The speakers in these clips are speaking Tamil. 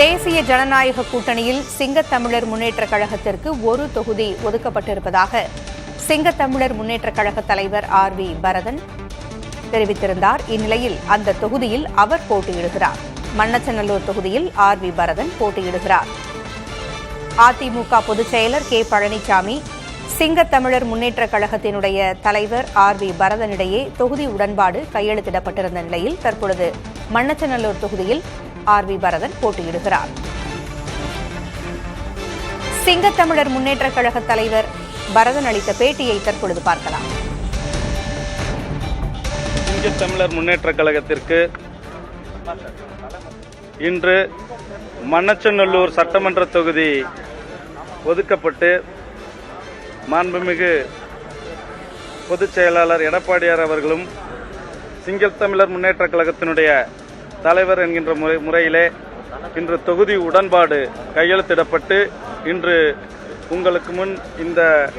தேசிய ஜனநாயக கூட்டணியில் சிங்கத்தமிழர் முன்னேற்றக் கழகத்திற்கு ஒரு தொகுதி ஒதுக்கப்பட்டிருப்பதாக சிங்கத்தமிழர் முன்னேற்றக் கழக தலைவர் ஆர்.வி. பரதன் தெரிவித்திருந்தார். இந்நிலையில் அந்த தொகுதியில் அவர் போட்டியிடுகிறார். மண்ணச்சநல்லூர் தொகுதியில் ஆர்.வி. பரதன் போட்டியிடுகிறார். அதிமுக பொதுச் செயலர் கே. பழனிசாமி, சிங்கத்தமிழர் முன்னேற்றக் கழகத்தினுடைய தலைவர் ஆர்.வி. பரதனிடையே தொகுதி உடன்பாடு கையெழுத்திடப்பட்டிருந்த நிலையில் தற்பொழுது மண்ணச்சநல்லூர் தொகுதியில் ஆர்.வி. பரதன் போட்டியிடுகிறார். சிங்கத்தமிழர் முன்னேற்றக் கழக தலைவர் பரதன் அளித்த பேட்டியை தற்பொழுது பார்க்கலாம். சிங்கத்தமிழர் முன்னேற்றக் கழகத்திற்கு இன்று மண்ணச்சநல்லூர் சட்டமன்ற தொகுதி ஒதுக்கப்பட்டு மாண்புமிகு பொதுச் செயலாளர் எடப்பாடியார் அவர்களும் சிங்கத்தமிழர் முன்னேற்றக் கழகத்தினுடைய தலைவர் என்கின்ற முறையிலே இன்று தொகுதி உடன்பாடு கையெழுத்திடப்பட்டு இன்று உங்களுக்கு முன் இந்த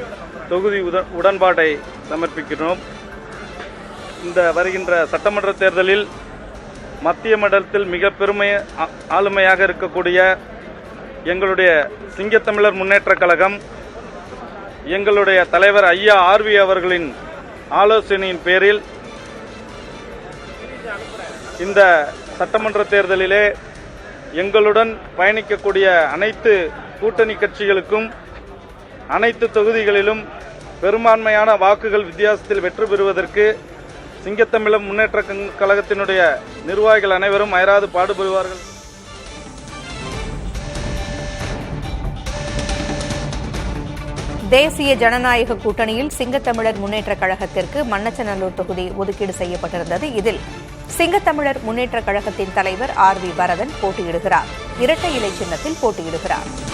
தொகுதி உடன்பாட்டை சமர்ப்பிக்கிறோம். இந்த வருகின்ற சட்டமன்ற தேர்தலில் மத்திய மண்டலத்தில் மிக ஆளுமையாக இருக்கக்கூடிய எங்களுடைய சிங்கத்தமிழர் முன்னேற்றக் கழகம் எங்களுடைய தலைவர் ஐயா ஆர்.வி. அவர்களின் ஆலோசனையின் பேரில் இந்த சட்டமன்ற தேர்தலிலே எங்களுடன் பயணிக்கக்கூடிய அனைத்து கூட்டணி கட்சிகளுக்கும் அனைத்து தொகுதிகளிலும் பெரும்பான்மையான வாக்குகள் வித்தியாசத்தில் வெற்றி பெறுவதற்கு சிங்கத்தமிழர் முன்னேற்றக் கழகத்தினுடைய நிர்வாகிகள் அனைவரும் அயராது பாடுபடுவார்கள். தேசிய ஜனநாயக கூட்டணியில் சிங்கத்தமிழர் முன்னேற்றக் கழகத்திற்கு மண்ணச்சநல்லூர் தொகுதி ஒதுக்கீடு செய்யப்பட்டிருந்தது. இதில் சிங்கத்தமிழர் முன்னேற்றக் கழகத்தின் தலைவர் ஆர்.வி. பரதன் போட்டியிடுகிறார். இரட்டை இலை சின்னத்தில் போட்டியிடுகிறார்.